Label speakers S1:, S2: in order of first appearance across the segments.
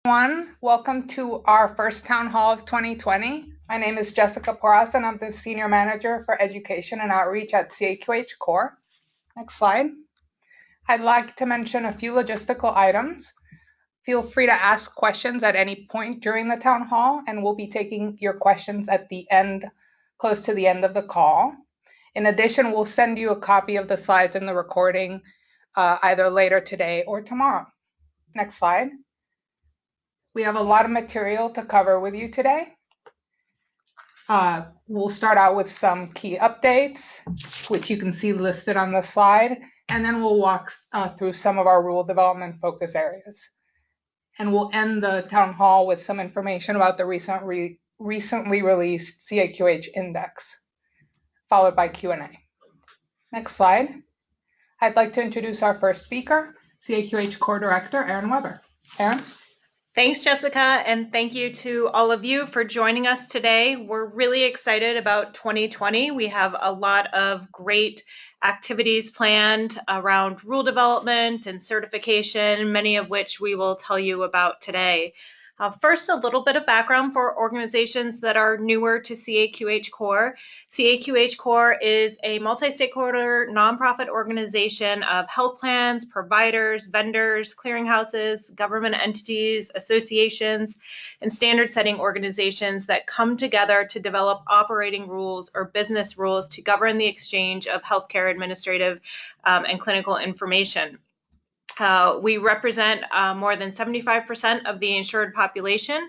S1: Welcome to our first town hall of 2020. My name is Jessica Porras and I'm the Senior Manager for Education and Outreach at CAQH CORE. Next slide. I'd like to mention a few logistical items. Feel free to ask questions at any point during the town hall, and we'll be taking your questions at the end, close to the end of the call. In addition, we'll send you a copy of the slides and the recording either later today or tomorrow. Next slide. We have a lot of material to cover with you today. We'll start out with some key updates, which you can see listed on the slide, and then we'll walk through some of our rule development focus areas. And we'll end the town hall with some information about the recently released CAQH index, followed by Q&A. Next slide. I'd like to introduce our first speaker, CAQH Core Director, Erin Weber. Erin?
S2: Thanks, Jessica, and thank you to all of you for joining us today. We're really excited about 2020. We have a lot of great activities planned around rule development and certification, many of which we will tell you about today. First, a little bit of background for organizations that are newer to CAQH CORE. CAQH CORE is a multi-stakeholder nonprofit organization of health plans, providers, vendors, clearinghouses, government entities, associations, and standard-setting organizations that come together to develop operating rules or business rules to govern the exchange of healthcare administrative and clinical information. We represent more than 75% of the insured population.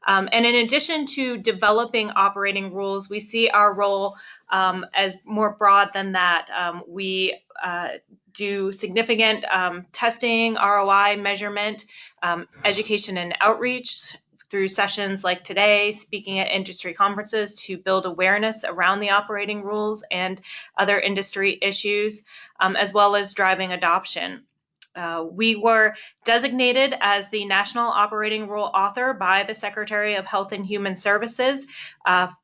S2: And in addition to developing operating rules, we see our role as more broad than that. We do significant testing, ROI measurement, education and outreach through sessions like today, speaking at industry conferences to build awareness around the operating rules and other industry issues, as well as driving adoption. We were designated as the National Operating Rule Author by the Secretary of Health and Human Services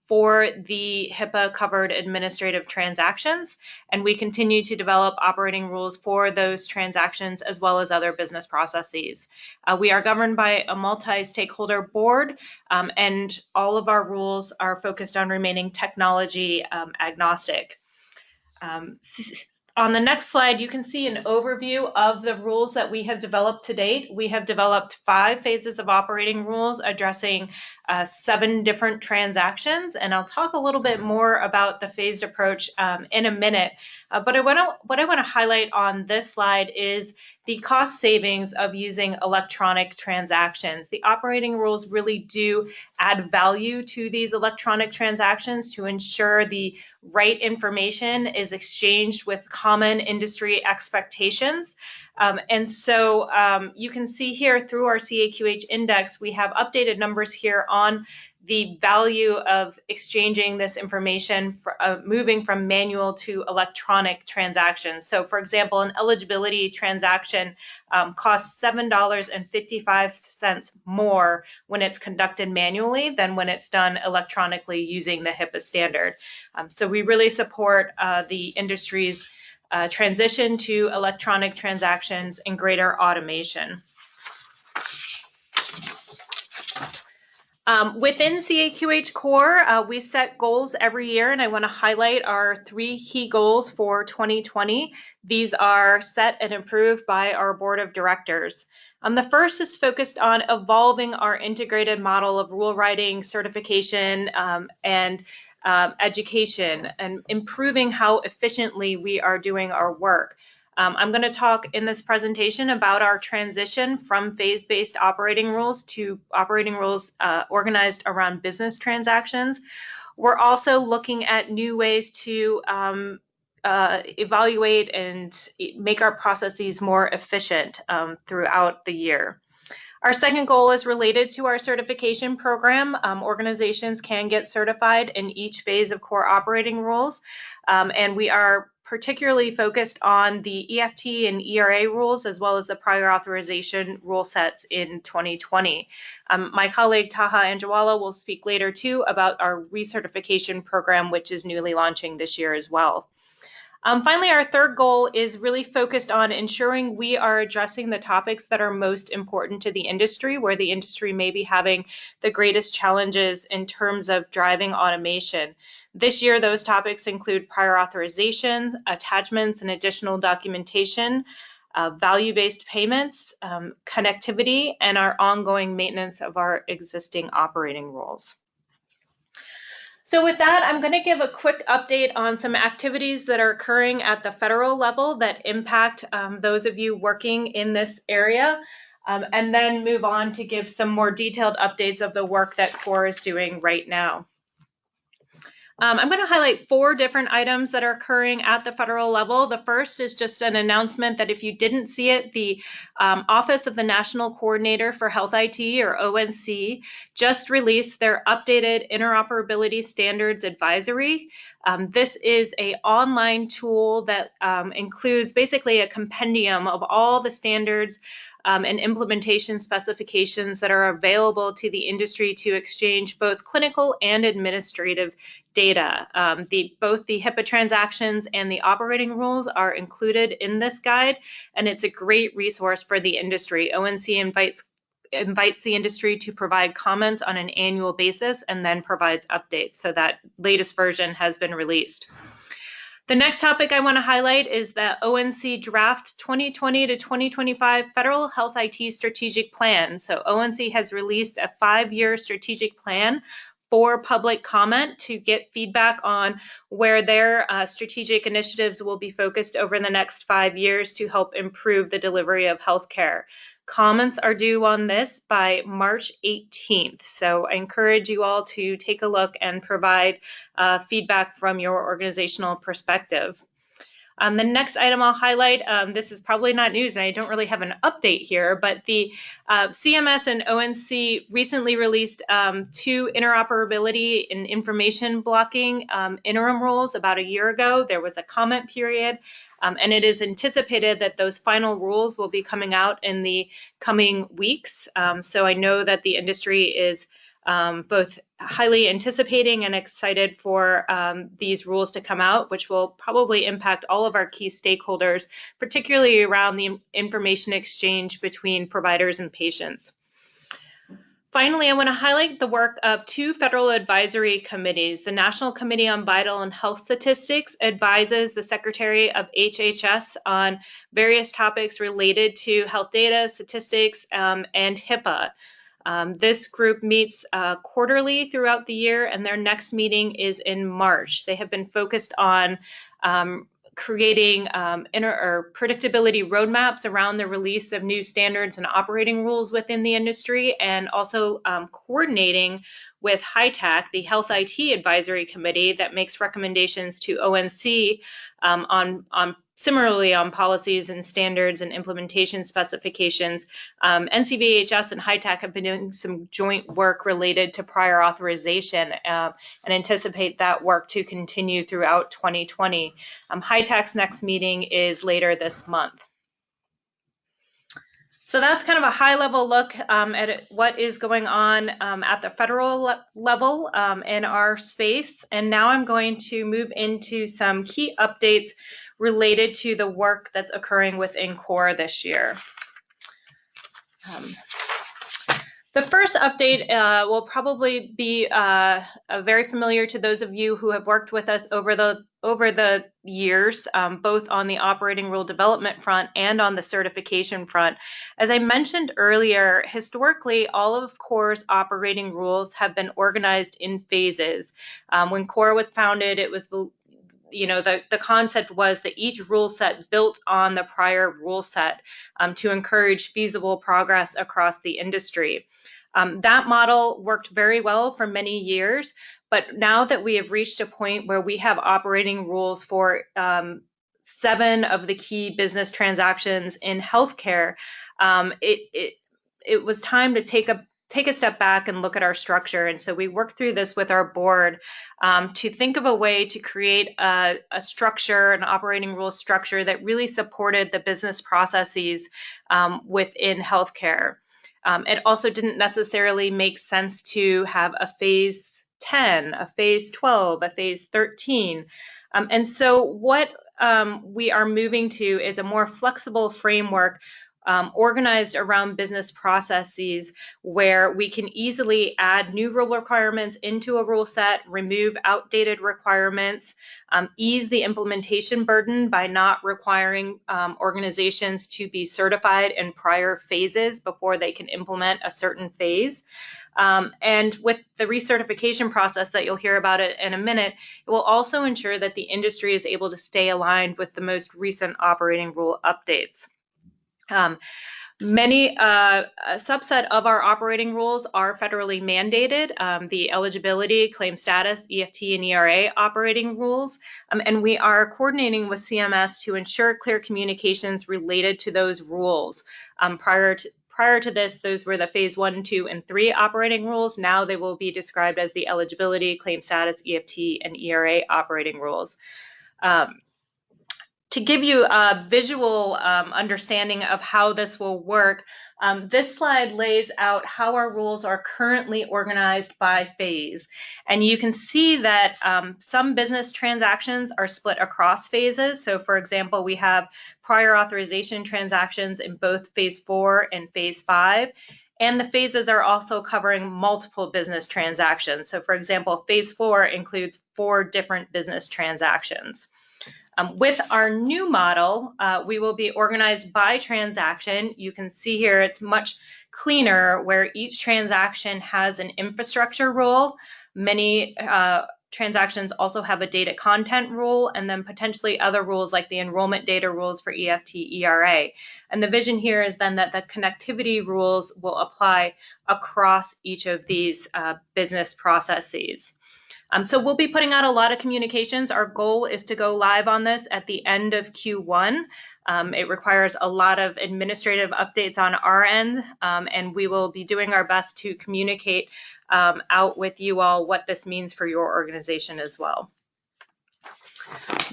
S2: for the HIPAA-covered administrative transactions, and we continue to develop operating rules for those transactions as well as other business processes. We are governed by a multi-stakeholder board, and all of our rules are focused on remaining technology agnostic. On the next slide, you can see an overview of the rules that we have developed to date. We have developed 5 phases of operating rules addressing 7 different transactions, and I'll talk a little bit more about the phased approach in a minute. But what I want to highlight on this slide is the cost savings of using electronic transactions. The operating rules really do add value to these electronic transactions to ensure the right information is exchanged with common industry expectations. And so you can see here through our CAQH index, we have updated numbers here on the value of exchanging this information, moving from manual to electronic transactions. So for example, an eligibility transaction costs $7.55 more when it's conducted manually than when it's done electronically using the HIPAA standard. So we really support the industry's transition to electronic transactions and greater automation. Within CAQH CORE, we set goals every year, and I want to highlight our 3 key goals for 2020. These are set and approved by our board of directors. The first is focused on evolving our integrated model of rule writing, certification, and education, and improving how efficiently we are doing our work. I'm going to talk in this presentation about our transition from phase-based operating rules to operating rules organized around business transactions. We're also looking at new ways to evaluate and make our processes more efficient throughout the year. Our second goal is related to our certification program. Organizations can get certified in each phase of core operating rules, and we are particularly focused on the EFT and ERA rules, as well as the prior authorization rule sets in 2020. My colleague Taha Anjawala will speak later too about our recertification program, which is newly launching this year as well. Finally, our third goal is really focused on ensuring we are addressing the topics that are most important to the industry, where the industry may be having the greatest challenges in terms of driving automation. This year, those topics include prior authorization, attachments and additional documentation, value-based payments, connectivity, and our ongoing maintenance of our existing operating rules. So with that, I'm going to give a quick update on some activities that are occurring at the federal level that impact those of you working in this area, and then move on to give some more detailed updates of the work that CORE is doing right now. I'm going to highlight 4 different items that are occurring at the federal level. The first is just an announcement that if you didn't see it, the Office of the National Coordinator for Health IT, or ONC, just released their updated interoperability standards advisory. This is an online tool that includes basically a compendium of all the standards and implementation specifications that are available to the industry to exchange both clinical and administrative data. Both the HIPAA transactions and the operating rules are included in this guide, and it's a great resource for the industry. ONC invites the industry to provide comments on an annual basis and then provides updates. So that latest version has been released. The next topic I want to highlight is the ONC Draft 2020 to 2025 Federal Health IT Strategic Plan. So ONC has released a 5-year strategic plan for public comment to get feedback on where their strategic initiatives will be focused over the next 5 years to help improve the delivery of healthcare. Comments are due on this by March 18th, so I encourage you all to take a look and provide feedback from your organizational perspective. The next item I'll highlight, this is probably not news and I don't really have an update here, but the CMS and ONC recently released 2 interoperability and information blocking interim rules about a year ago. There was a comment period. And it is anticipated that those final rules will be coming out in the coming weeks. So I know that the industry is both highly anticipating and excited for these rules to come out, which will probably impact all of our key stakeholders, particularly around the information exchange between providers and patients. Finally, I want to highlight the work of 2 federal advisory committees. The National Committee on Vital and Health Statistics advises the Secretary of HHS on various topics related to health data, statistics, and HIPAA. This group meets quarterly throughout the year, and their next meeting is in March. They have been focused on creating predictability roadmaps around the release of new standards and operating rules within the industry, and also coordinating with HITAC, the Health IT Advisory Committee that makes recommendations to ONC similarly on policies and standards and implementation specifications. NCVHS and HITAC have been doing some joint work related to prior authorization and anticipate that work to continue throughout 2020. HITAC's next meeting is later this month. So that's kind of a high-level look at what is going on at the federal level in our space. And now I'm going to move into some key updates related to the work that's occurring within CORE this year. The first update will probably be very familiar to those of you who have worked with us over the years, both on the operating rule development front and on the certification front. As I mentioned earlier, historically, all of CORE's operating rules have been organized in phases. When CORE was founded, it was the concept was that each rule set built on the prior rule set to encourage feasible progress across the industry. That model worked very well for many years, but now that we have reached a point where we have operating rules for 7 of the key business transactions in healthcare, it was time to take a step back and look at our structure. And so we worked through this with our board to think of a way to create a structure, an operating rule structure that really supported the business processes within healthcare. It also didn't necessarily make sense to have a phase 10, a phase 12, a phase 13. And so what we are moving to is a more flexible framework organized around business processes where we can easily add new rule requirements into a rule set, remove outdated requirements, ease the implementation burden by not requiring organizations to be certified in prior phases before they can implement a certain phase. And with the recertification process that you'll hear about it in a minute, it will also ensure that the industry is able to stay aligned with the most recent operating rule updates. A subset of our operating rules are federally mandated, the eligibility, claim status, EFT, and ERA operating rules, and we are coordinating with CMS to ensure clear communications related to those rules. Prior to this, those were the phase 1, 2, and 3 operating rules. Now they will be described as the eligibility, claim status, EFT, and ERA operating rules. To give you a visual understanding of how this will work, this slide lays out how our rules are currently organized by phase. And you can see that some business transactions are split across phases. So for example, we have prior authorization transactions in both phase 4 and phase 5. And the phases are also covering multiple business transactions. So for example, phase 4 includes 4 different business transactions. With our new model, we will be organized by transaction. You can see here it's much cleaner where each transaction has an infrastructure rule. Many transactions also have a data content rule and then potentially other rules like the enrollment data rules for EFT, ERA. And the vision here is then that the connectivity rules will apply across each of these business processes. So we'll be putting out a lot of communications. Our goal is to go live on this at the end of Q1. It requires a lot of administrative updates on our end, and we will be doing our best to communicate out with you all what this means for your organization as well.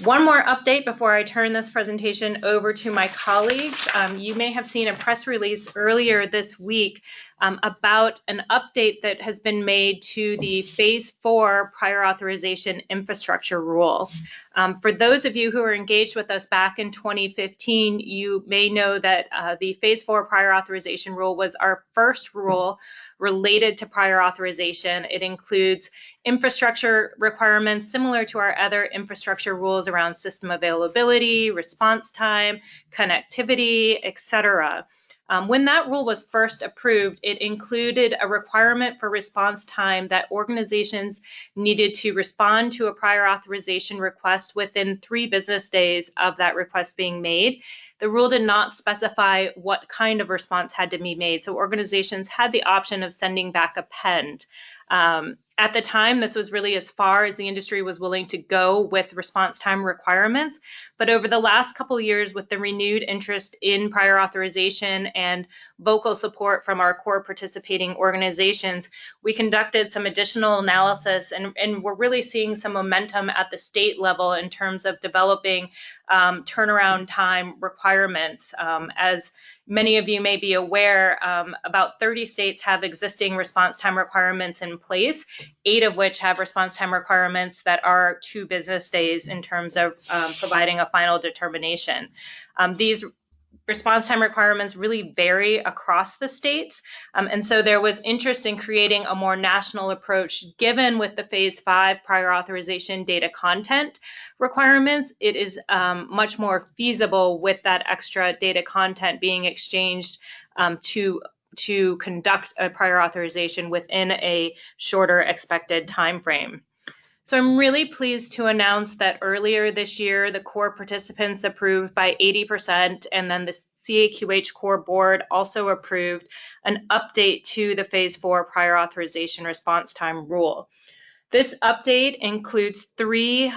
S2: One more update before I turn this presentation over to my colleagues. You may have seen a press release earlier this week about an update that has been made to the Phase IV Prior Authorization Infrastructure Rule. For those of you who are engaged with us back in 2015, you may know that the Phase IV Prior Authorization Rule was our first rule related to prior authorization. It includes infrastructure requirements similar to our other infrastructure rules around system availability, response time, connectivity, etc. When that rule was first approved, it included a requirement for response time that organizations needed to respond to a prior authorization request within 3 business days of that request being made. The rule did not specify what kind of response had to be made, so organizations had the option of sending back a pend. At the time, this was really as far as the industry was willing to go with response time requirements. But over the last couple of years, with the renewed interest in prior authorization and vocal support from our core participating organizations, we conducted some additional analysis, and we're really seeing some momentum at the state level in terms of developing turnaround time requirements. As many of you may be aware, about 30 states have existing response time requirements in place, 8 of which have response time requirements that are 2 business days in terms of providing a final determination. These response time requirements really vary across the states, and so there was interest in creating a more national approach. Given with the Phase 5 prior authorization data content requirements, it is much more feasible with that extra data content being exchanged to conduct a prior authorization within a shorter expected time frame. So I'm really pleased to announce that earlier this year, the core participants approved by 80%, and then the CAQH CORE board also approved an update to the Phase 4 prior authorization response time rule. This update includes 3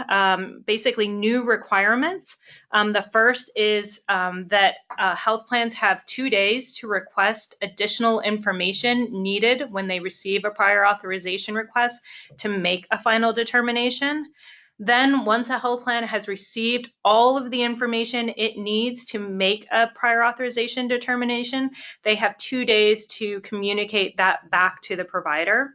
S2: basically new requirements. The first is that health plans have 2 days to request additional information needed when they receive a prior authorization request to make a final determination. Then once a health plan has received all of the information it needs to make a prior authorization determination, they have 2 days to communicate that back to the provider.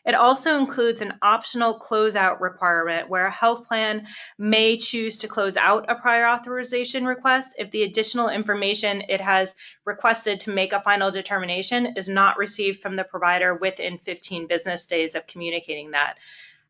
S2: It also includes an optional closeout requirement where a health plan may choose to close out a prior authorization request if the additional information it has requested to make a final determination is not received from the provider within 15 business days of communicating that.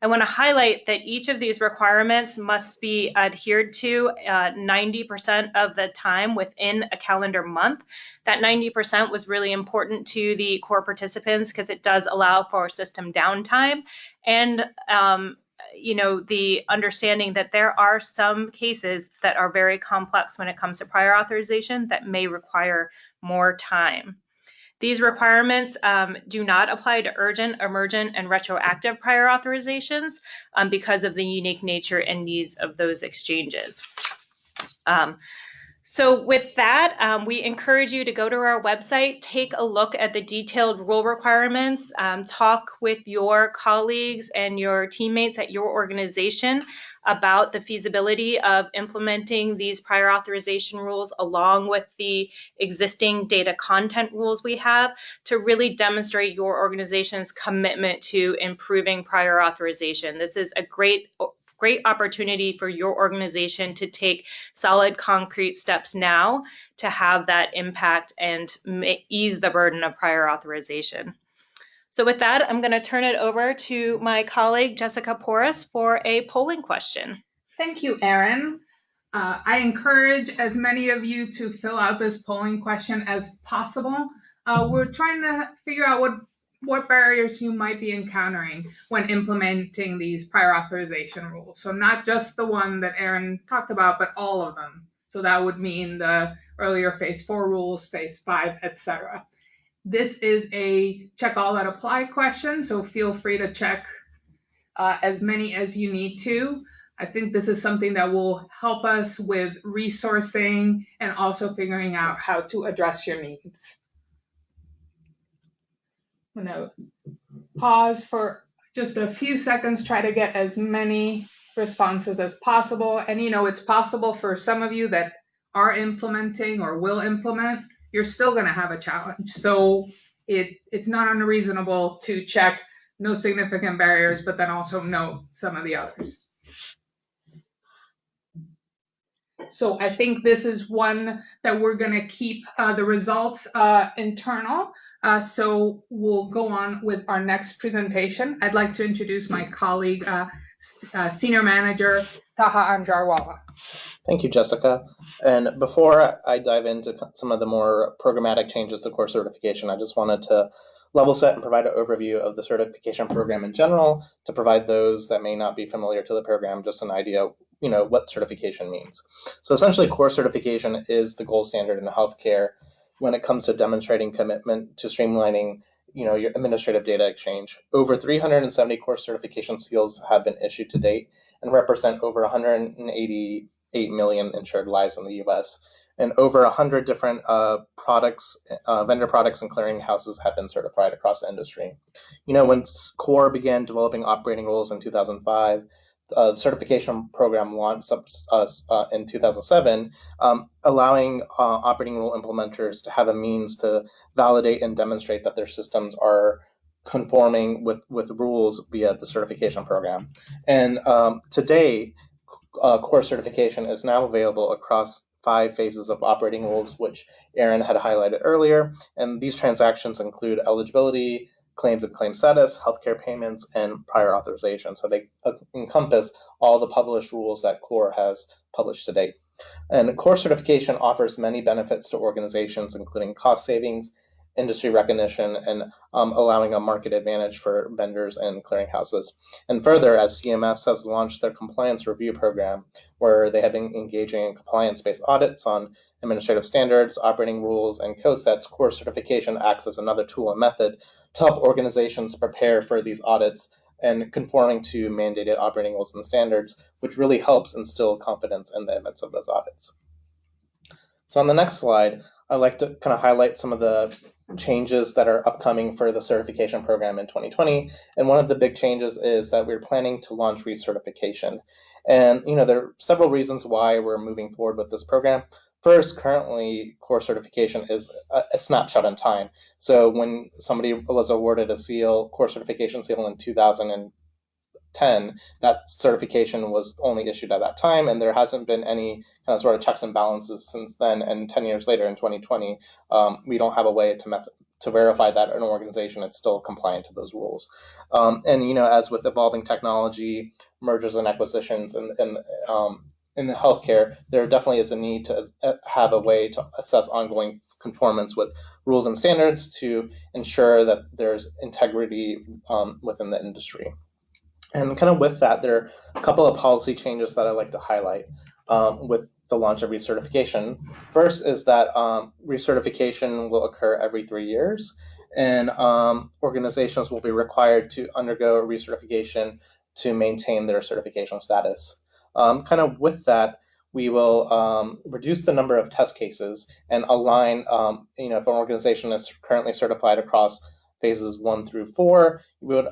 S2: I want to highlight that each of these requirements must be adhered to 90% of the time within a calendar month. That 90% was really important to the core participants because it does allow for system downtime and the understanding that there are some cases that are very complex when it comes to prior authorization that may require more time. These requirements do not apply to urgent, emergent, and retroactive prior authorizations because of the unique nature and needs of those exchanges. So with that, we encourage you to go to our website, take a look at the detailed rule requirements, talk with your colleagues and your teammates at your organization about the feasibility of implementing these prior authorization rules along with the existing data content rules we have to really demonstrate your organization's commitment to improving prior authorization. This is a great opportunity for your organization to take solid, concrete steps now to have that impact and ease the burden of prior authorization. So with that, I'm going to turn it over to my colleague, Jessica Porras, for a polling question.
S1: Thank you, Erin. I encourage as many of you to fill out this polling question as possible. We're trying to figure out what barriers you might be encountering when implementing these prior authorization rules. So not just the one that Erin talked about, but all of them. So that would mean the earlier phase 4 rules, phase 5, etc. This is a check all that apply question, so feel free to check as many as you need to. I think this is something that will help us with resourcing and also figuring out how to address your needs. I'm going to pause for just a few seconds, try to get as many responses as possible. And it's possible for some of you that are implementing or will implement, you're still going to have a challenge. So it's not unreasonable to check no significant barriers, but then also note some of the others. So I think this is one that we're going to keep the results internal. So we'll go on with our next presentation. I'd like to introduce my colleague, Senior Manager Taha Anjarwala.
S3: Thank you, Jessica. And before I dive into some of the more programmatic changes to core certification, I just wanted to level set and provide an overview of the certification program in general to provide those that may not be familiar to the program just an idea what certification means. So essentially, core certification is the gold standard in healthcare when it comes to demonstrating commitment to streamlining your administrative data exchange. Over 370 core certification seals have been issued to date and represent over 188 million insured lives in the US. And over 100 different vendor products and clearinghouses have been certified across the industry. When CORE began developing operating rules in 2005, the certification program launched in 2007, allowing operating rule implementers to have a means to validate and demonstrate that their systems are conforming with rules via the certification program. And today, core certification is now available across 5 phases of operating rules, which Erin had highlighted earlier. And these transactions include eligibility, claims and claim status, healthcare payments, and prior authorization. So they encompass all the published rules that CORE has published to date. And CORE certification offers many benefits to organizations, including cost savings, industry recognition, and allowing a market advantage for vendors and clearinghouses. And further, as CMS has launched their compliance review program, where they have been engaging in compliance-based audits on administrative standards, operating rules, and code sets, core certification acts as another tool and method to help organizations prepare for these audits and conforming to mandated operating rules and standards, which really helps instill confidence in the image of those audits. So on the next slide, I'd like to kind of highlight some of the changes that are upcoming for the certification program in 2020. And one of the big changes is that we're planning to launch recertification. And there are several reasons why we're moving forward with this program. First, currently, core certification is a snapshot in time. So when somebody was awarded a seal, core certification seal in 2010, that certification was only issued at that time, and there hasn't been any kind of sort of checks and balances since then. And 10 years later, in 2020, we don't have a way to verify that an organization is still compliant to those rules. And as with evolving technology, mergers and acquisitions, and in the healthcare, there definitely is a need to have a way to assess ongoing conformance with rules and standards to ensure that there's integrity within the industry. And kind of with that, there are a couple of policy changes that I'd like to highlight with the launch of recertification. First is that recertification will occur every 3 years, and organizations will be required to undergo recertification to maintain their certification status. Kind of with that, we will reduce the number of test cases and align, if an organization is currently certified across phases 1 through 4, we would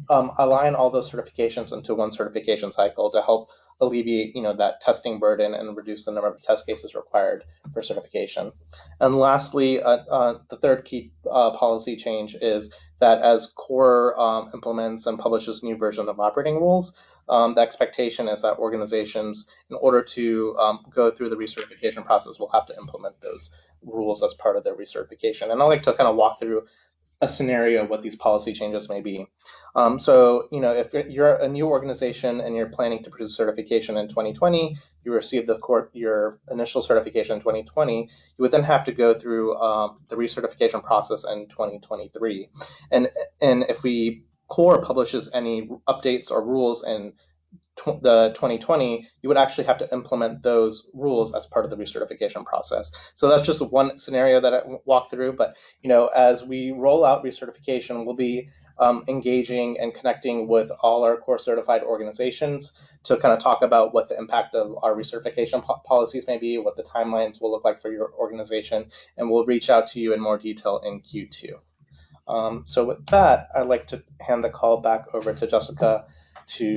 S3: align all those certifications into one certification cycle to help alleviate, that testing burden and reduce the number of test cases required for certification. And lastly, the third key policy change is that as CORE implements and publishes new version of operating rules, the expectation is that organizations, in order to go through the recertification process, will have to implement those rules as part of their recertification. And I'd like to kind of walk through a scenario of what these policy changes may be. So, if you're a new organization and you're planning to produce certification in 2020, you received your initial certification in 2020, you would then have to go through the recertification process in 2023. And if CORE publishes any updates or rules in the 2020, you would actually have to implement those rules as part of the recertification process. So that's just one scenario that I walked through. But as we roll out recertification, we'll be engaging and connecting with all our core certified organizations to kind of talk about what the impact of our recertification policies may be, what the timelines will look like for your organization, and we'll reach out to you in more detail in Q2. So with that, I'd like to hand the call back over to Jessica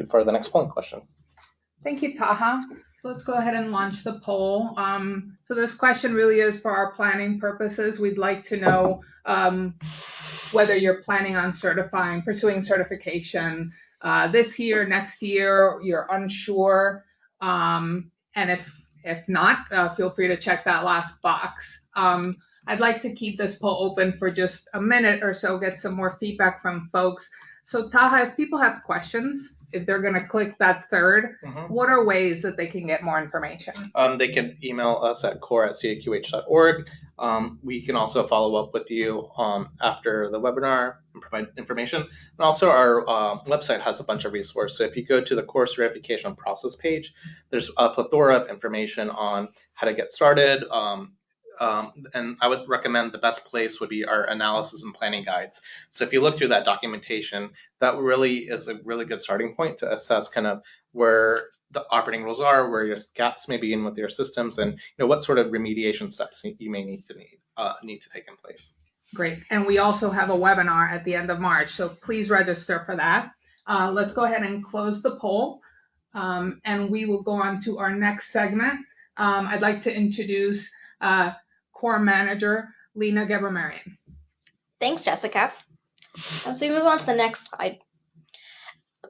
S3: for the next polling question.
S1: Thank you, Taha. So let's go ahead and launch the poll. So this question really is for our planning purposes. We'd like to know whether you're planning on pursuing certification this year, next year, you're unsure. And if not, feel free to check that last box. I'd like to keep this poll open for just a minute or so, get some more feedback from folks. So Taha, if people have questions, if they're going to click that third, what are ways that they can get more information?
S3: They can email us at core@caqh.org. We can also follow up with you after the webinar and provide information. And also our website has a bunch of resources. So if you go to the core certification process page, there's a plethora of information on how to get started. And I would recommend the best place would be our analysis and planning guides. So if you look through that documentation, that really is a really good starting point to assess kind of where the operating rules are, where your gaps may be in with your systems, and what sort of remediation steps you may need to take in place.
S1: Great. And we also have a webinar at the end of March, so please register for that. Let's go ahead and close the poll, and we will go on to our next segment. I'd like to introduce Core Manager Lena Gebremarian.
S4: Thanks, Jessica. So we move on to the next slide.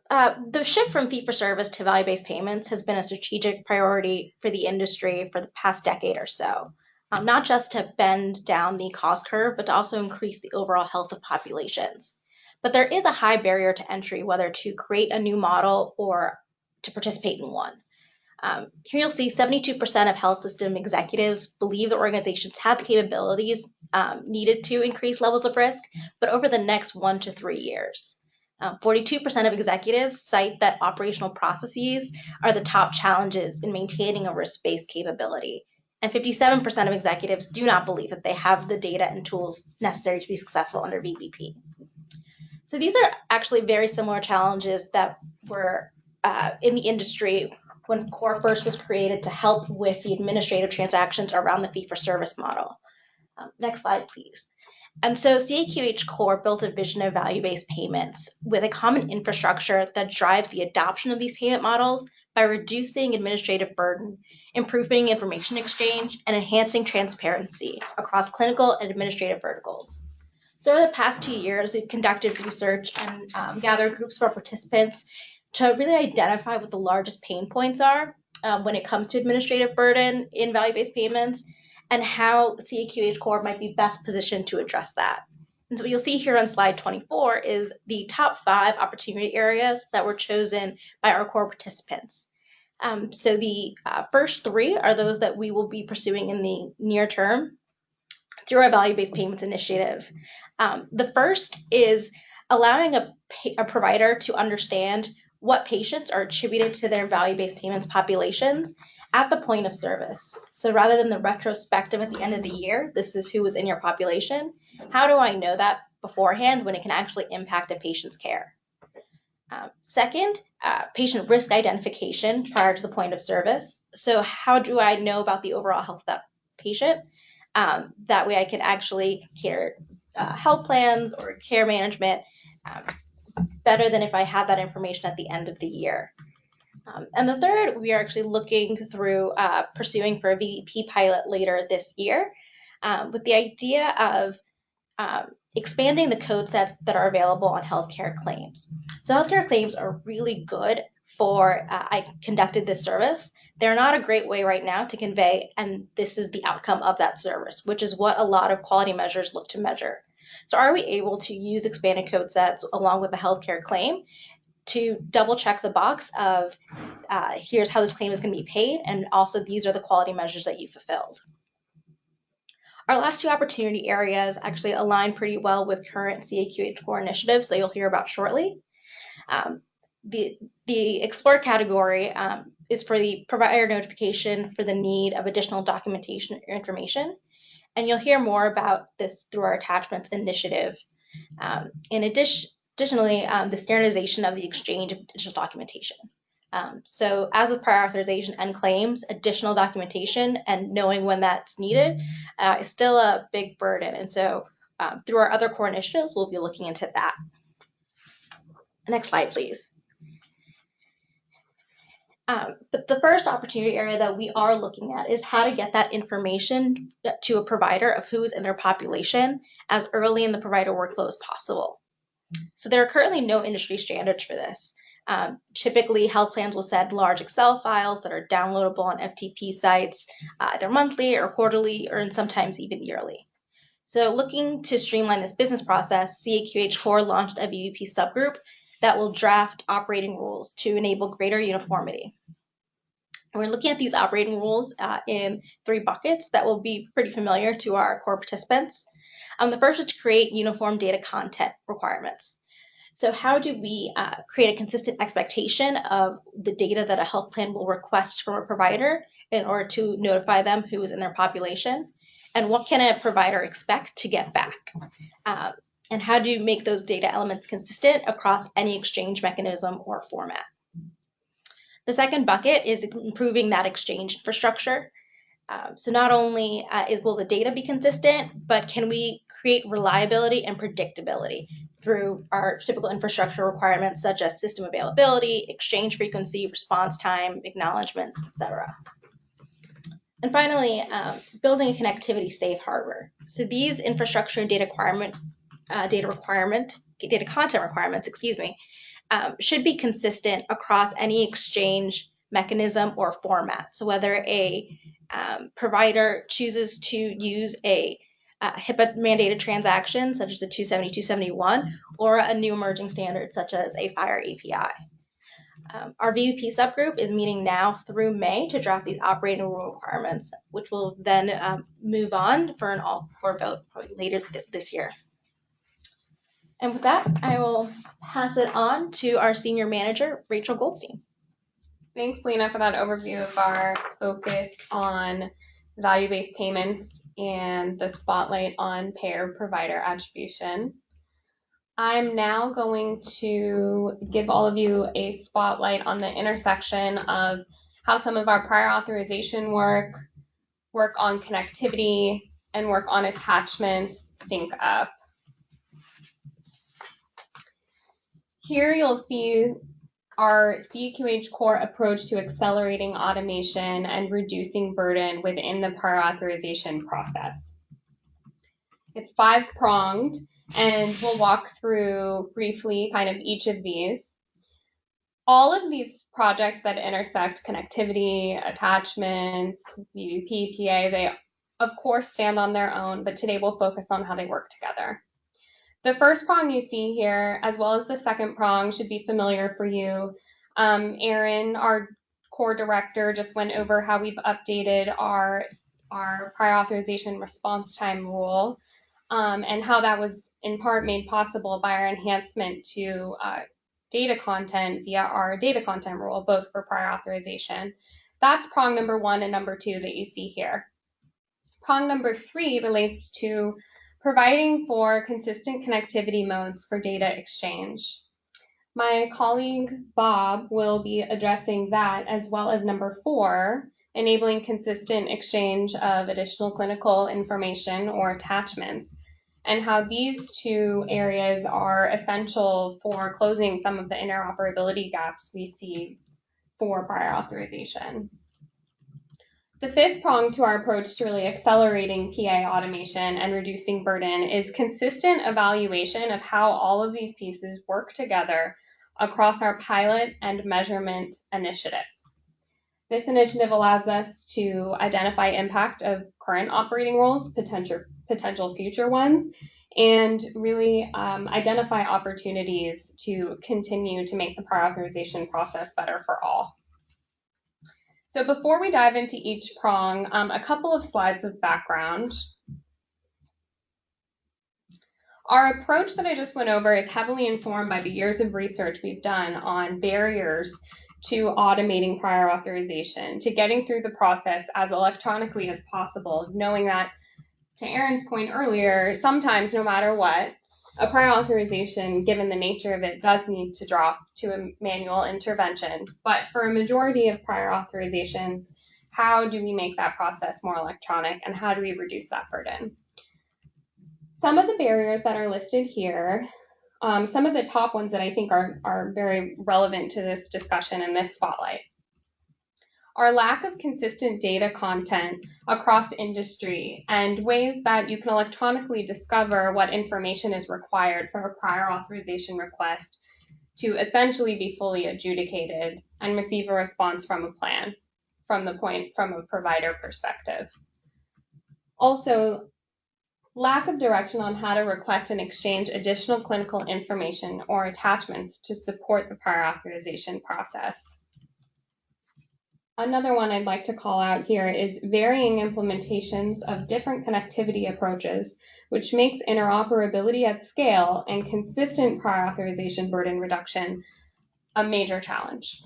S4: The shift from fee-for-service to value-based payments has been a strategic priority for the industry for the past decade or so, not just to bend down the cost curve, but to also increase the overall health of populations. But there is a high barrier to entry, whether to create a new model or to participate in one. Here you'll see 72% of health system executives believe that organizations have the capabilities needed to increase levels of risk, but over the next 1 to 3 years. 42% of executives cite that operational processes are the top challenges in maintaining a risk-based capability. And 57% of executives do not believe that they have the data and tools necessary to be successful under VBP. So these are actually very similar challenges that were in the industry when CORE first was created to help with the administrative transactions around the fee-for-service model. Next slide, please. And so CAQH CORE built a vision of value-based payments with a common infrastructure that drives the adoption of these payment models by reducing administrative burden improving information exchange, and enhancing transparency across clinical and administrative verticals. So over the past 2 years, we've conducted research and gathered groups of our participants to really identify what the largest pain points are when it comes to administrative burden in value-based payments, and how CAQH CORE might be best positioned to address that. And so what you'll see here on slide 24 is the top 5 opportunity areas that were chosen by our core participants. So the first 3 are those that we will be pursuing in the near term through our value-based payments initiative. The first is allowing a provider to understand what patients are attributed to their value-based payments populations at the point of service. So rather than the retrospective at the end of the year, this is who was in your population, how do I know that beforehand when it can actually impact a patient's care? Second, patient risk identification prior to the point of service. So how do I know about the overall health of that patient? That way I can actually care health plans or care management better than if I had that information at the end of the year. And the third, we are actually looking through pursuing for a VEP pilot later this year with the idea of expanding the code sets that are available on healthcare claims. So healthcare claims are really good for, I conducted this service. They're not a great way right now to convey, and this is the outcome of that service, which is what a lot of quality measures look to measure. So are we able to use expanded code sets along with the healthcare claim to double check the box of here's how this claim is going to be paid, and also these are the quality measures that you fulfilled. Our last 2 opportunity areas actually align pretty well with current CAQH CORE initiatives that you'll hear about shortly. The Explore category is for the provider notification for the need of additional documentation or information, and you'll hear more about this through our attachments initiative. Additionally, the standardization of the exchange of digital documentation. So as with prior authorization and claims, additional documentation and knowing when that's needed is still a big burden. And so through our other core initiatives, we'll be looking into that. Next slide, please. But the first opportunity area that we are looking at is how to get that information to a provider of who is in their population as early in the provider workflow as possible. So there are currently no industry standards for this. Typically, health plans will send large Excel files that are downloadable on FTP sites, either monthly or quarterly, or sometimes even yearly. So looking to streamline this business process, CAQH CORE launched a VEP subgroup that will draft operating rules to enable greater uniformity. And we're looking at these operating rules in 3 buckets that will be pretty familiar to our core participants. The first is to create uniform data content requirements. So how do we create a consistent expectation of the data that a health plan will request from a provider in order to notify them who is in their population? And what can a provider expect to get back? And how do you make those data elements consistent across any exchange mechanism or format? The second bucket is improving that exchange infrastructure. So not only will the data be consistent, but can we create reliability and predictability through our typical infrastructure requirements such as system availability, exchange frequency, response time, acknowledgements, etc. And finally, building a connectivity safe harbor. So these infrastructure and data content requirements, should be consistent across any exchange mechanism or format. So whether a provider chooses to use a HIPAA mandated transaction such as the 270, 271, or a new emerging standard such as a FHIR API. Our VEP subgroup is meeting now through May to draft these operating rule requirements, which will then move on for an all-core vote later this year. And with that, I will pass it on to our senior manager, Rachel Goldstein.
S5: Thanks, Lena, for that overview of our focus on value-based payments and the spotlight on payer-provider attribution. I'm now going to give all of you a spotlight on the intersection of how some of our prior authorization work on connectivity, and work on attachments sync up. Here you'll see our CAQH CORE approach to accelerating automation and reducing burden within the prior authorization process. It's 5-pronged, and we'll walk through briefly kind of each of these. All of these projects that intersect connectivity, attachments, VVP, PA, they of course stand on their own, but today we'll focus on how they work together. The first prong you see here, as well as the second prong, should be familiar for you. Aaron, our core director, just went over how we've updated our prior authorization response time rule, and how that was in part made possible by our enhancement to data content via our data content rule, both for prior authorization. That's prong number 1 and number 2 that you see here. Prong number 3 relates to providing for consistent connectivity modes for data exchange. My colleague Bob will be addressing that, as well as number 4, enabling consistent exchange of additional clinical information or attachments, and how these 2 areas are essential for closing some of the interoperability gaps we see for prior authorization. The 5th prong to our approach to really accelerating PA automation and reducing burden is consistent evaluation of how all of these pieces work together across our pilot and measurement initiative. This initiative allows us to identify impact of current operating rules, potential future ones, and really identify opportunities to continue to make the prior authorization process better for all. So before we dive into each prong, a couple of slides of background. Our approach that I just went over is heavily informed by the years of research we've done on barriers to automating prior authorization, to getting through the process as electronically as possible, knowing that, to Aaron's point earlier, sometimes no matter what, a prior authorization, given the nature of it, does need to drop to a manual intervention. But for a majority of prior authorizations, how do we make that process more electronic, and how do we reduce that burden? Some of the barriers that are listed here, some of the top ones that I think are very relevant to this discussion and this spotlight, are lack of consistent data content across industry and ways that you can electronically discover what information is required for a prior authorization request to essentially be fully adjudicated and receive a response from a plan from a provider perspective. Also, lack of direction on how to request and exchange additional clinical information or attachments to support the prior authorization process. Another one I'd like to call out here is varying implementations of different connectivity approaches, which makes interoperability at scale and consistent prior authorization burden reduction a major challenge.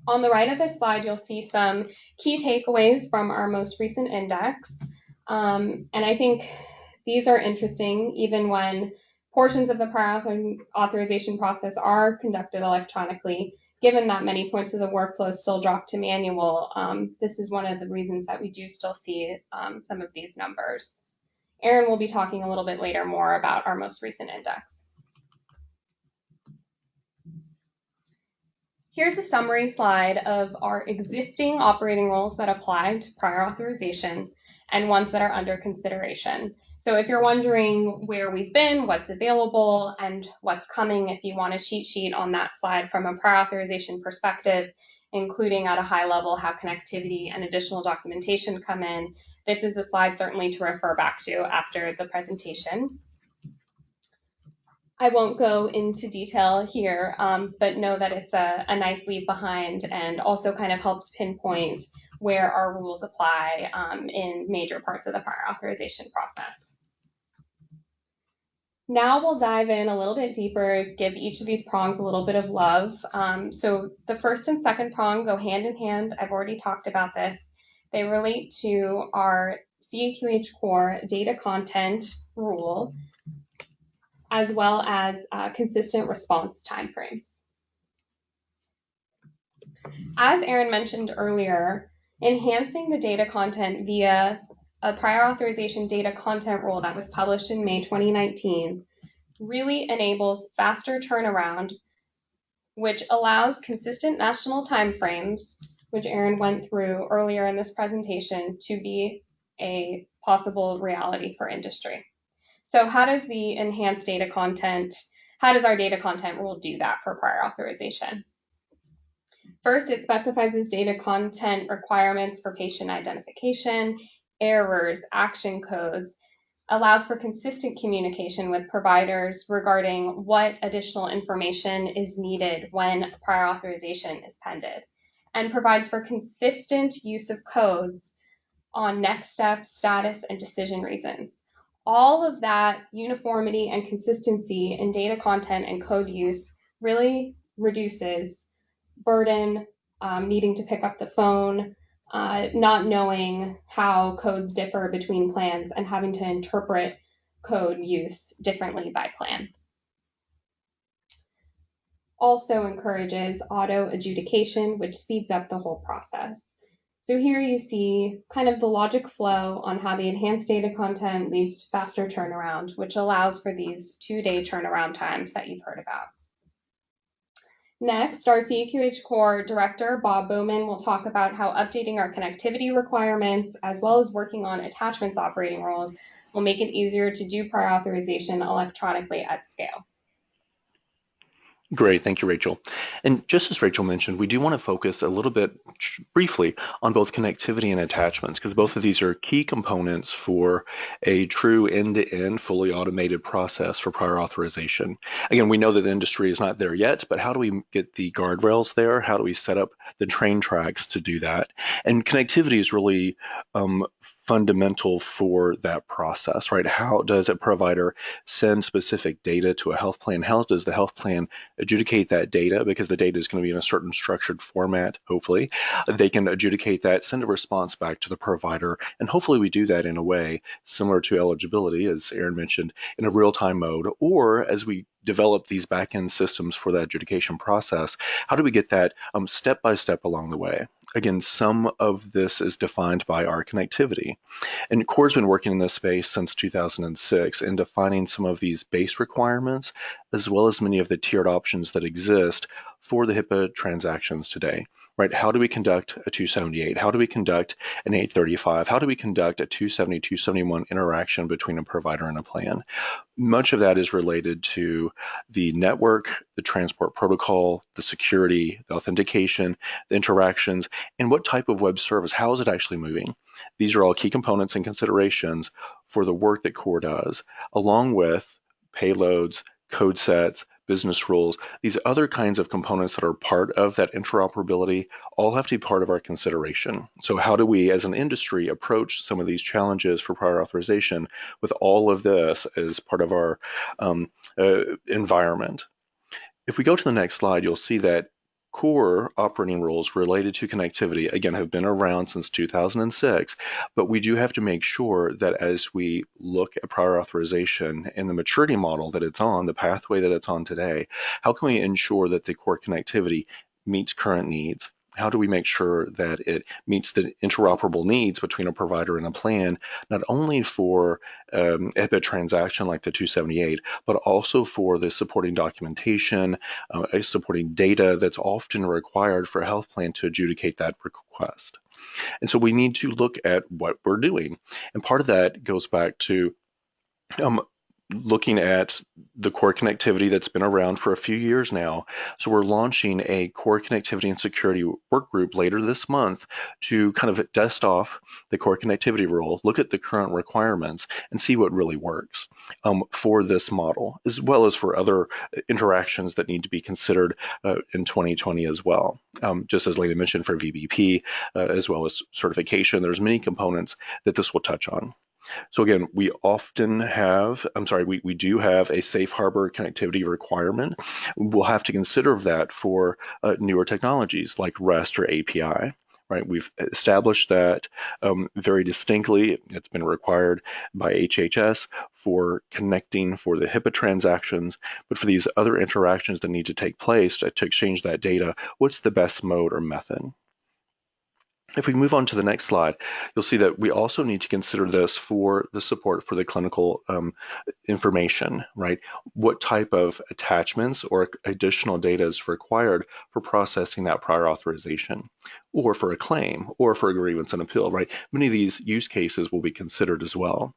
S5: On the right of this slide, you'll see some key takeaways from our most recent index. And I think these are interesting even when portions of the prior authorization process are conducted electronically. Given that many points of the workflow still drop to manual, this is one of the reasons that we do still see some of these numbers. Aaron will be talking a little bit later more about our most recent index. Here's a summary slide of our existing operating rules that apply to prior authorization and ones that are under consideration. So if you're wondering where we've been, what's available, and what's coming, if you want a cheat sheet on that slide from a prior authorization perspective, including at a high level how connectivity and additional documentation come in, this is a slide certainly to refer back to after the presentation. I won't go into detail here, but know that it's a nice leave behind and also kind of helps pinpoint where our rules apply in major parts of the prior authorization process. Now we'll dive in a little bit deeper, give each of these prongs a little bit of love. So the first and second prong go hand in hand. I've already talked about this. They relate to our CAQH CORE data content rule, as well as consistent response timeframes. As Aaron mentioned earlier, enhancing the data content via a prior authorization data content rule that was published in May 2019 really enables faster turnaround which allows consistent national timeframes, which Aaron went through earlier in this presentation, to be a possible reality for industry. So how does the enhanced data content, how does our data content rule do that for prior authorization? First, it specifies data content requirements for patient identification, errors, action codes, allows for consistent communication with providers regarding what additional information is needed when prior authorization is pended, and provides for consistent use of codes on next steps, status, and decision reasons. All of that uniformity and consistency in data content and code use really reduces burden, needing to pick up the phone, not knowing how codes differ between plans, and having to interpret code use differently by plan. Also encourages auto adjudication, which speeds up the whole process. So here you see kind of the logic flow on how the enhanced data content leads to faster turnaround, which allows for these 2-day turnaround times that you've heard about. Next, our CAQH CORE Director, Bob Bowman, will talk about how updating our connectivity requirements, as well as working on attachments operating rules, will make it easier to do prior authorization electronically at scale.
S6: Great, thank you, Rachel. And just as Rachel mentioned, we do want to focus a little bit briefly on both connectivity and attachments, because both of these are key components for a true end-to-end fully automated process for prior authorization. Again, we know that the industry is not there yet, but how do we get the guardrails there? How do we set up the train tracks to do that? And connectivity is really fundamental for that process, right? How does a provider send specific data to a health plan? How does the health plan adjudicate that data? Because the data is going to be in a certain structured format, hopefully. They can adjudicate that, send a response back to the provider, and hopefully we do that in a way similar to eligibility, as Aaron mentioned, in a real-time mode, or as we develop these back-end systems for that adjudication process, how do we get that step by step along the way? Again, some of this is defined by our connectivity. And CORE's been working in this space since 2006 in defining some of these base requirements, as well as many of the tiered options that exist for the HIPAA transactions today, right? How do we conduct a 278? How do we conduct an 835? How do we conduct a 270, 271 interaction between a provider and a plan? Much of that is related to the network, the transport protocol, the security, the authentication, the interactions, and what type of web service, how is it actually moving? These are all key components and considerations for the work that CORE does, along with payloads, code sets, business rules. These other kinds of components that are part of that interoperability all have to be part of our consideration. So how do we as an industry approach some of these challenges for prior authorization with all of this as part of our environment? If we go to the next slide, you'll see that core operating rules related to connectivity, again, have been around since 2006, but we do have to make sure that as we look at prior authorization and the maturity model that it's on, the pathway that it's on today, how can we ensure that the core connectivity meets current needs? How do we make sure that it meets the interoperable needs between a provider and a plan, not only for a HIPAA transaction like the 278, but also for the supporting documentation, supporting data that's often required for a health plan to adjudicate that request. And so we need to look at what we're doing. And part of that goes back to looking at the core connectivity that's been around for a few years now. So we're launching a core connectivity and security work group later this month to kind of dust off the core connectivity rule, look at the current requirements, and see what really works for this model, as well as for other interactions that need to be considered in 2020 as well. Just as Lena mentioned, for VBP, as well as certification, there's many components that this will touch on. So again, we often have, we do have a safe harbor connectivity requirement. We'll have to consider that for newer technologies like REST or API, right? We've established that very distinctly. It's been required by HHS for connecting for the HIPAA transactions, but for these other interactions that need to take place to exchange that data, what's the best mode or method? If we move on to the next slide, you'll see that we also need to consider this for the support for the clinical information, right? What type of attachments or additional data is required for processing that prior authorization, or for a claim, or for a grievance and appeal, right? Many of these use cases will be considered as well.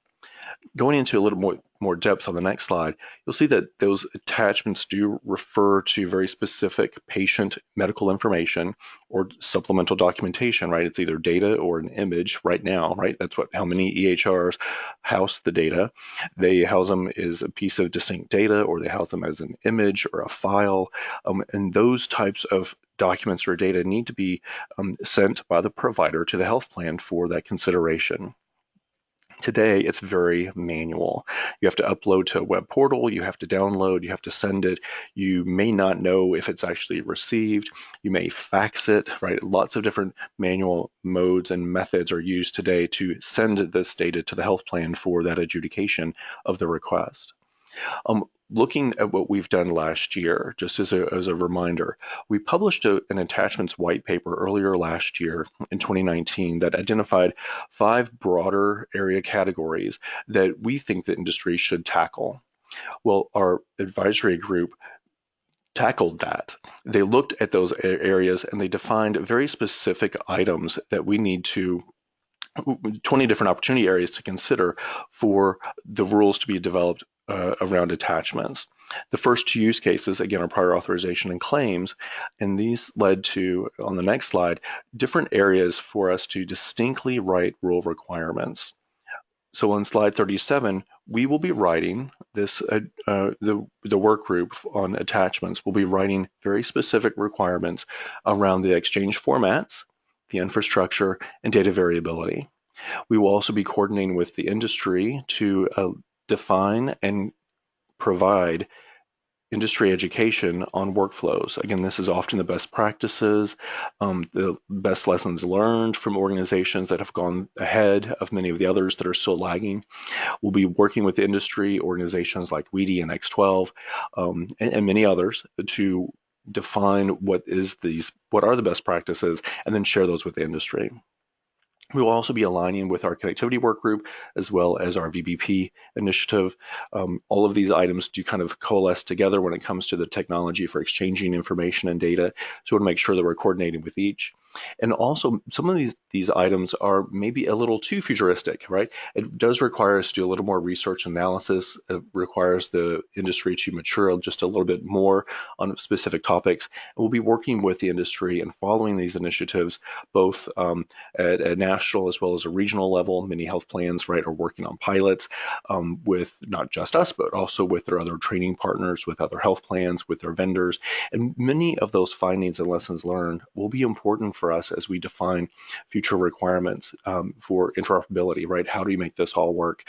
S6: Going into a little more depth on the next slide, you'll see that those attachments do refer to very specific patient medical information or supplemental documentation, right? It's either data or an image right now, right? That's how many EHRs house the data. They house them as a piece of distinct data, or they house them as an image or a file. And those types of documents or data need to be sent by the provider to the health plan for that consideration. Today, it's very manual. You have to upload to a web portal, you have to download, you have to send it. You may not know if it's actually received. You may fax it, right? Lots of different manual modes and methods are used today to send this data to the health plan for that adjudication of the request. Looking at what we've done last year, just as a reminder, we published an attachments white paper earlier last year in 2019 that identified 5 broader area categories that we think the industry should tackle. Well, our advisory group tackled that. They looked at those areas and they defined very specific items that we need to 20 different opportunity areas to consider for the rules to be developed around attachments. The first 2 use cases, again, are prior authorization and claims, and these led to, on the next slide, different areas for us to distinctly write rule requirements. So on slide 37, we will be writing this, the work group on attachments will be writing very specific requirements around the exchange formats, the infrastructure, and data variability. We will also be coordinating with the industry to define and provide industry education on workflows. Again, this is often the best practices, the best lessons learned from organizations that have gone ahead of many of the others that are still lagging. We'll be working with the industry, organizations like WEDI and X12, and many others to define what are the best practices, and then share those with the industry. We will also be aligning with our connectivity work group as well as our VBP initiative. All of these items do kind of coalesce together when it comes to the technology for exchanging information and data. So we want to make sure that we're coordinating with each. And also, some of these items are maybe a little too futuristic, right? It does require us to do a little more research analysis. It requires the industry to mature just a little bit more on specific topics. And we'll be working with the industry and following these initiatives, both at a national as well as a regional level. Many health plans, right, are working on pilots with not just us, but also with their other training partners, with other health plans, with their vendors. And many of those findings and lessons learned will be important for us as we define future requirements for interoperability, right? How do you make this all work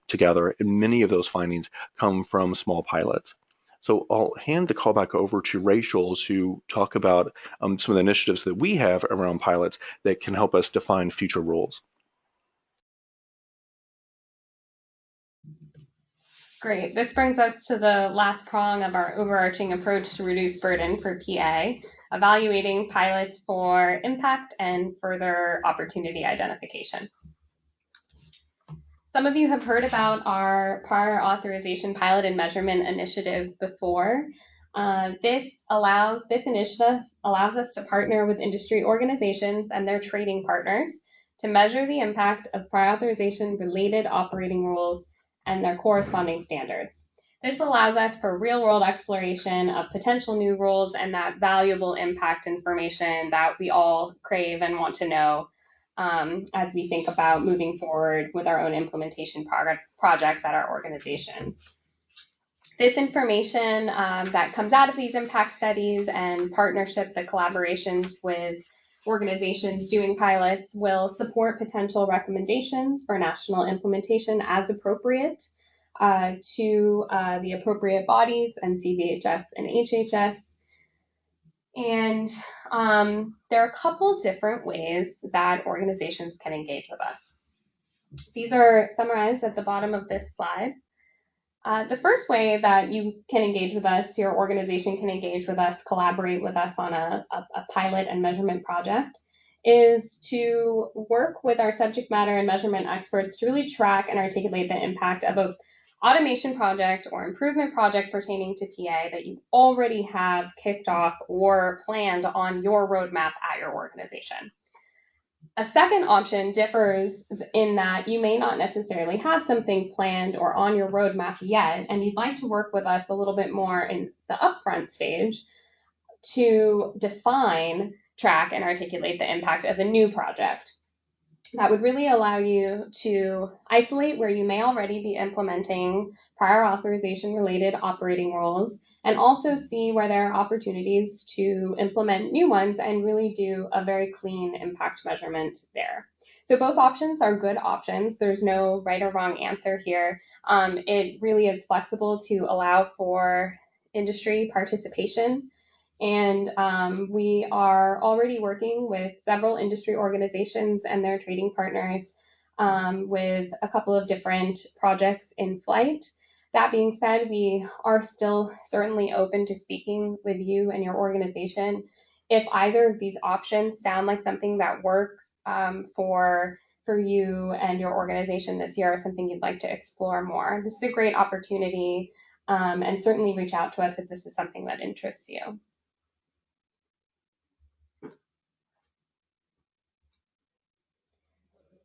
S6: together? And many of those findings come from small pilots. So I'll hand the call back over to Rachel to talk about some of the initiatives that we have around pilots that can help us define future rules.
S5: Great. This brings us to the last prong of our overarching approach to reduce burden for PA, evaluating pilots for impact and further opportunity identification. Some of you have heard about our prior authorization pilot and measurement initiative before. This initiative allows us to partner with industry organizations and their trading partners to measure the impact of prior authorization related operating rules and their corresponding standards. This allows us for real-world exploration of potential new rules and that valuable impact information that we all crave and want to know as we think about moving forward with our own implementation projects at our organizations. This information that comes out of these impact studies and partnership, the collaborations with organizations doing pilots will support potential recommendations for national implementation as appropriate to the appropriate bodies and CVHS and HHS. And there are a couple different ways that organizations can engage with us. These are summarized at the bottom of this slide. The first way that you can engage with us, your organization can engage with us, collaborate with us on a pilot and measurement project, is to work with our subject matter and measurement experts to really track and articulate the impact of a automation project or improvement project pertaining to PA that you already have kicked off or planned on your roadmap at your organization. A second option differs in that you may not necessarily have something planned or on your roadmap yet, and you'd like to work with us a little bit more in the upfront stage to define, track, and articulate the impact of a new project. That would really allow you to isolate where you may already be implementing prior authorization related operating rules, and also see where there are opportunities to implement new ones and really do a very clean impact measurement there. So both options are good options. There's no right or wrong answer here. It really is flexible to allow for industry participation. And we are already working with several industry organizations and their trading partners with a couple of different projects in flight. That being said, we are still certainly open to speaking with you and your organization. If either of these options sound like something that work for you and your organization this year, or something you'd like to explore more, this is a great opportunity, and certainly reach out to us if this is something that interests you.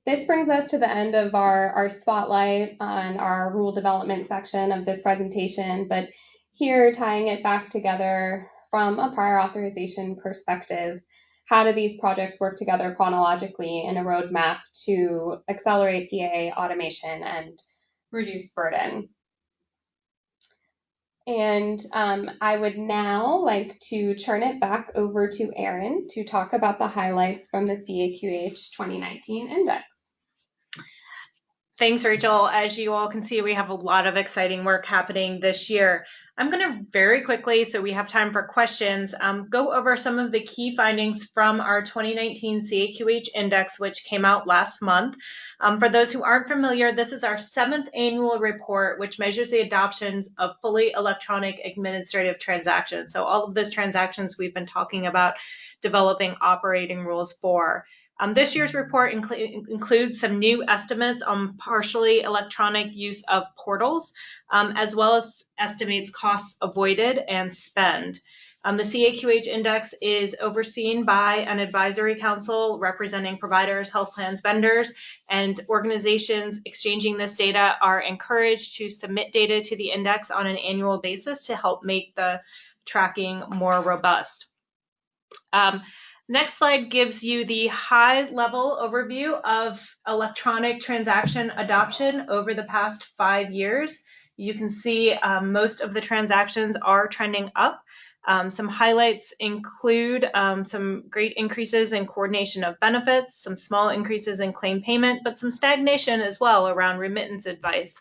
S5: This brings us to the end of our spotlight on our rule development section of this presentation, but here tying it back together from a prior authorization perspective, how do these projects work together chronologically in a roadmap to accelerate PA automation and reduce burden? And I would now like to turn it back over to Erin to talk about the highlights from the CAQH 2019 index.
S2: Thanks, Rachel. As you all can see, we have a lot of exciting work happening this year. I'm going to very quickly, so we have time for questions, go over some of the key findings from our 2019 CAQH index, which came out last month. For those who aren't familiar, this is our 7th annual report, which measures the adoptions of fully electronic administrative transactions. So all of those transactions we've been talking about developing operating rules for. This year's report includes some new estimates on partially electronic use of portals, as well as estimates costs avoided and spend. The CAQH index is overseen by an advisory council representing providers, health plans, vendors, and organizations exchanging this data are encouraged to submit data to the index on an annual basis to help make the tracking more robust. Next slide gives you the high-level overview of electronic transaction adoption over the past 5 years. You can see most of the transactions are trending up. Some highlights include some great increases in coordination of benefits, some small increases in claim payment, but some stagnation as well around remittance advice.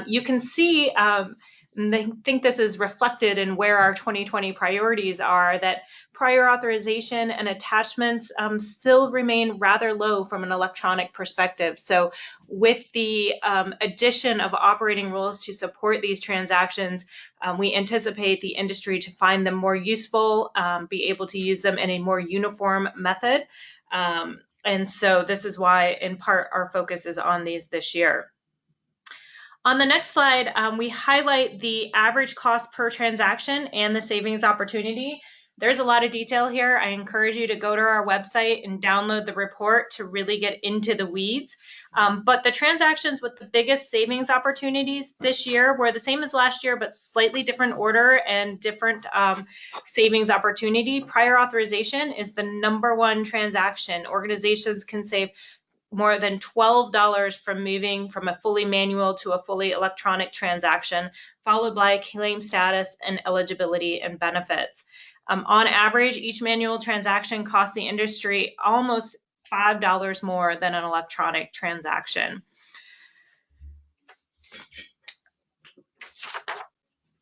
S2: You can see, and I think this is reflected in where our 2020 priorities are, that prior authorization and attachments still remain rather low from an electronic perspective. So with the addition of operating rules to support these transactions, we anticipate the industry to find them more useful, be able to use them in a more uniform method. And so this is why, in part, our focus is on these this year. On the next slide, we highlight the average cost per transaction and the savings opportunity. There's a lot of detail here. I encourage you to go to our website and download the report to really get into the weeds. But the transactions with the biggest savings opportunities this year were the same as last year, but slightly different order and different savings opportunity. Prior authorization is the #1 transaction. Organizations can save more than $12 from moving from a fully manual to a fully electronic transaction, followed by claim status and eligibility and benefits. On average, each manual transaction costs the industry almost $5 more than an electronic transaction.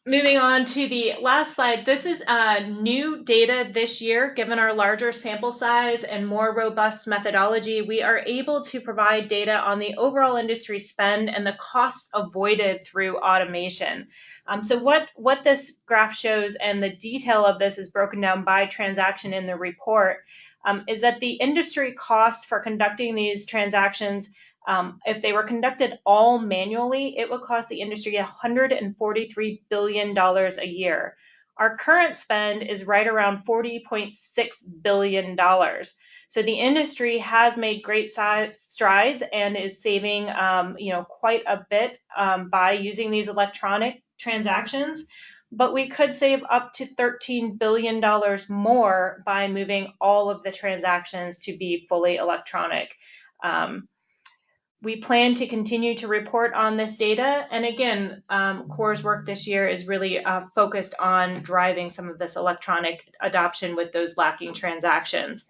S2: Moving on to the last slide, this is new data this year. Given our larger sample size and more robust methodology, we are able to provide data on the overall industry spend and the costs avoided through automation. So what this graph shows, and the detail of this is broken down by transaction in the report. is that the industry cost for conducting these transactions, if they were conducted all manually, it would cost the industry $143 billion a year. Our current spend is right around $40.6 billion. So the industry has made great strides and is saving, quite a bit by using these electronic transactions. But we could save up to $13 billion more by moving all of the transactions to be fully electronic. We plan to continue to report on this data. And again, CORE's work this year is really focused on driving some of this electronic adoption with those lacking transactions.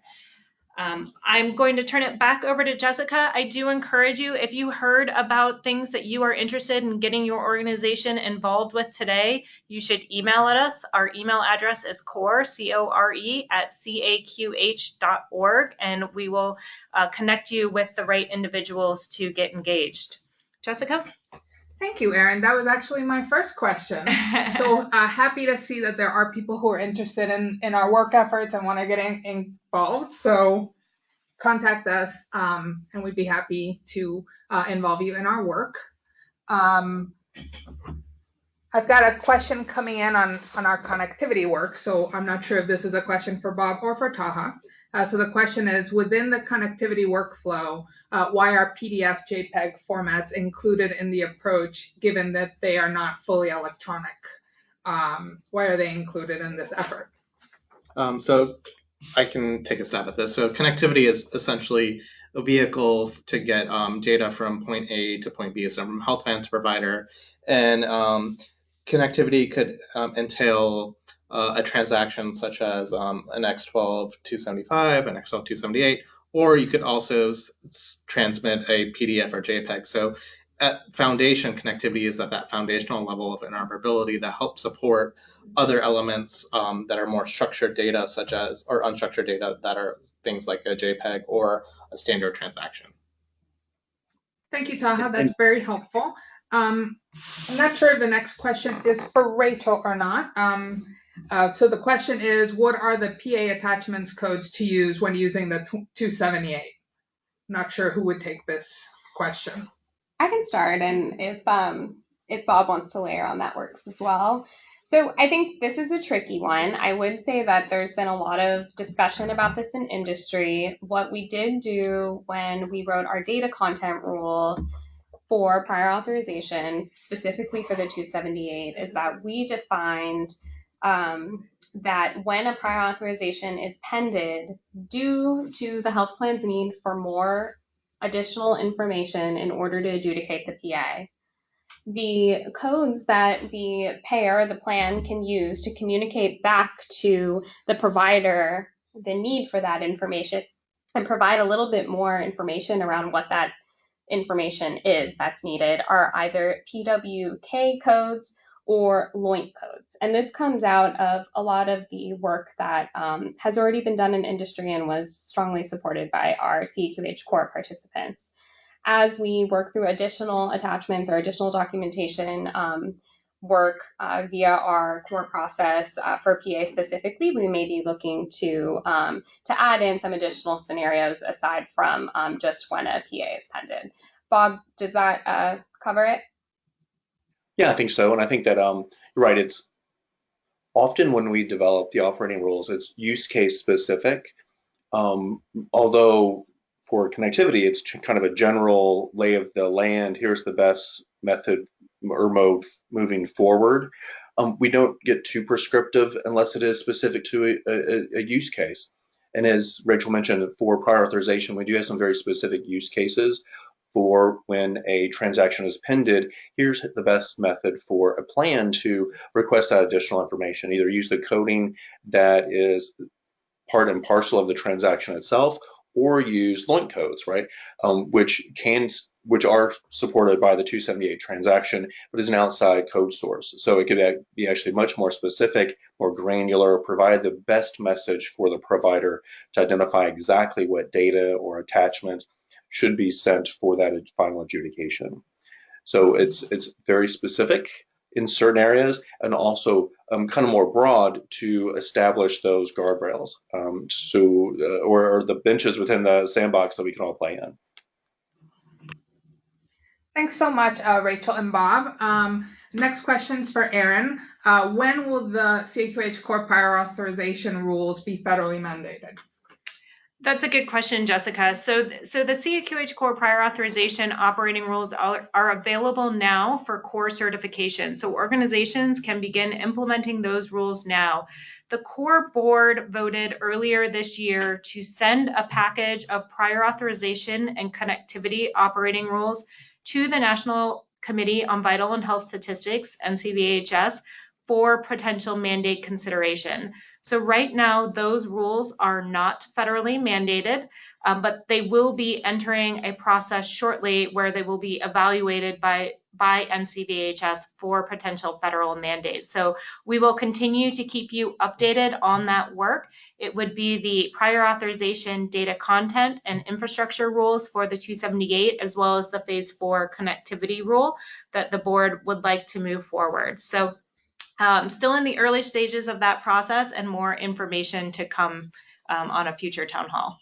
S2: I'm going to turn it back over to Jessica. I do encourage you, if you heard about things that you are interested in getting your organization involved with today, you should email at us. Our email address is core, C-O-R-E, at CAQH.org, and we will connect you with the right individuals to get engaged. Jessica?
S1: Thank you, Erin. That was actually my first question. So happy to see that there are people who are interested in our work efforts and want to get involved. So contact us, and we'd be happy to involve you in our work. I've got a question coming in on our connectivity work. So I'm not sure if this is a question for Bob or for Taha. So the question is, within the connectivity workflow, why are PDF JPEG formats included in the approach, given that they are not fully electronic? Why are they included in this effort?
S3: So I can take a stab at this. So connectivity is essentially a vehicle to get data from point A to point B, so from health plan to provider. And connectivity could entail a transaction such as an X12-275, an X12-278, or you could also transmit a PDF or JPEG. So at foundation, connectivity is at that foundational level of interoperability that helps support other elements that are more structured data, such as, or unstructured data that are things like a JPEG or a standard transaction.
S1: Thank you, Taha. That's very helpful. I'm not sure if the next question is for Rachel or not. So the question is, what are the PA attachments codes to use when using the 278? Not sure who would take this question.
S5: I can start, and if Bob wants to layer on, that works as well. So I think this is a tricky one. I would say that there's been a lot of discussion about this in industry. What we did do when we wrote our data content rule for prior authorization, specifically for the 278, is that we defined that when a prior authorization is pended due to the health plan's need for more additional information in order to adjudicate the PA, the codes that the payer, the plan, can use to communicate back to the provider the need for that information and provide a little bit more information around what that information is that's needed are either PWK codes or LOINC codes. And this comes out of a lot of the work that has already been done in industry and was strongly supported by our CAQH CORE participants. As we work through additional attachments or additional documentation work via our core process for PA specifically, we may be looking to add in some additional scenarios aside from just when a PA is pended. Bob, does that cover it?
S6: Yeah, I think so. And I think that you're right. It's often when we develop the operating rules, it's use case specific. Although for connectivity, it's kind of a general lay of the land. Here's the best method or mode moving forward. We don't get too prescriptive unless it is specific to a use case. And as Rachel mentioned, for prior authorization, we do have some very specific use cases for when a transaction is pended. Here's the best method for a plan to request that additional information. Either use the coding that is part and parcel of the transaction itself, or use LOINC codes, right? Which are supported by the 278 transaction, but is an outside code source. So it could be actually much more specific, more granular, provide the best message for the provider to identify exactly what data or attachment should be sent for that final adjudication. So it's very specific, in certain areas, and also kind of more broad to establish those guardrails, or the benches within the sandbox that we can all play in.
S1: Thanks so much, Rachel and Bob. Next question's for Aaron. When will the CAQH CORE Prior Authorization rules be federally mandated?
S2: That's a good question, Jessica. So the CAQH CORE Prior Authorization operating rules are available now for core certification. So organizations can begin implementing those rules now. The core board voted earlier this year to send a package of prior authorization and connectivity operating rules to the National Committee on Vital and Health Statistics, NCVHS, for potential mandate consideration. So right now, those rules are not federally mandated, but they will be entering a process shortly where they will be evaluated by NCVHS for potential federal mandates. So we will continue to keep you updated on that work. It would be the prior authorization data content and infrastructure rules for the 278, as well as the Phase IV connectivity rule that the board would like to move forward. So still in the early stages of that process, and more information to come on a future town hall.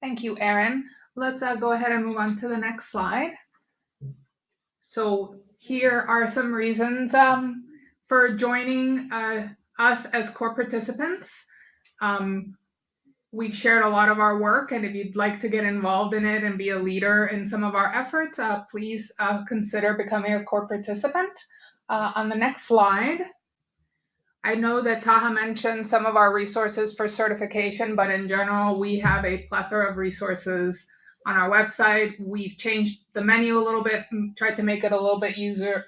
S1: Thank you, Aaron. Let's go ahead and move on to the next slide. So here are some reasons for joining us as core participants. We've shared a lot of our work, and if you'd like to get involved in it and be a leader in some of our efforts, please consider becoming a core participant. On the next slide, I know that Taha mentioned some of our resources for certification, but in general, we have a plethora of resources on our website. We've changed the menu a little bit, tried to make it a little bit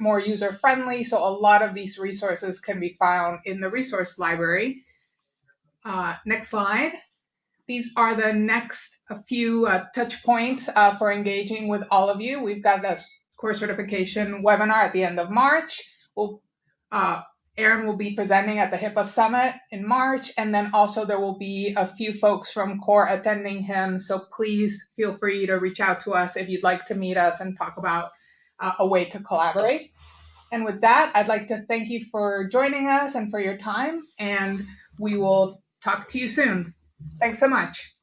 S1: more user-friendly, so a lot of these resources can be found in the resource library. Next slide. These are the next few touch points for engaging with all of you. We've got the core certification webinar at the end of March. Aaron will be presenting at the HIPAA Summit in March, and then also there will be a few folks from CORE attending him, so please feel free to reach out to us if you'd like to meet us and talk about a way to collaborate. And with that, I'd like to thank you for joining us and for your time, and we will talk to you soon. Thanks so much.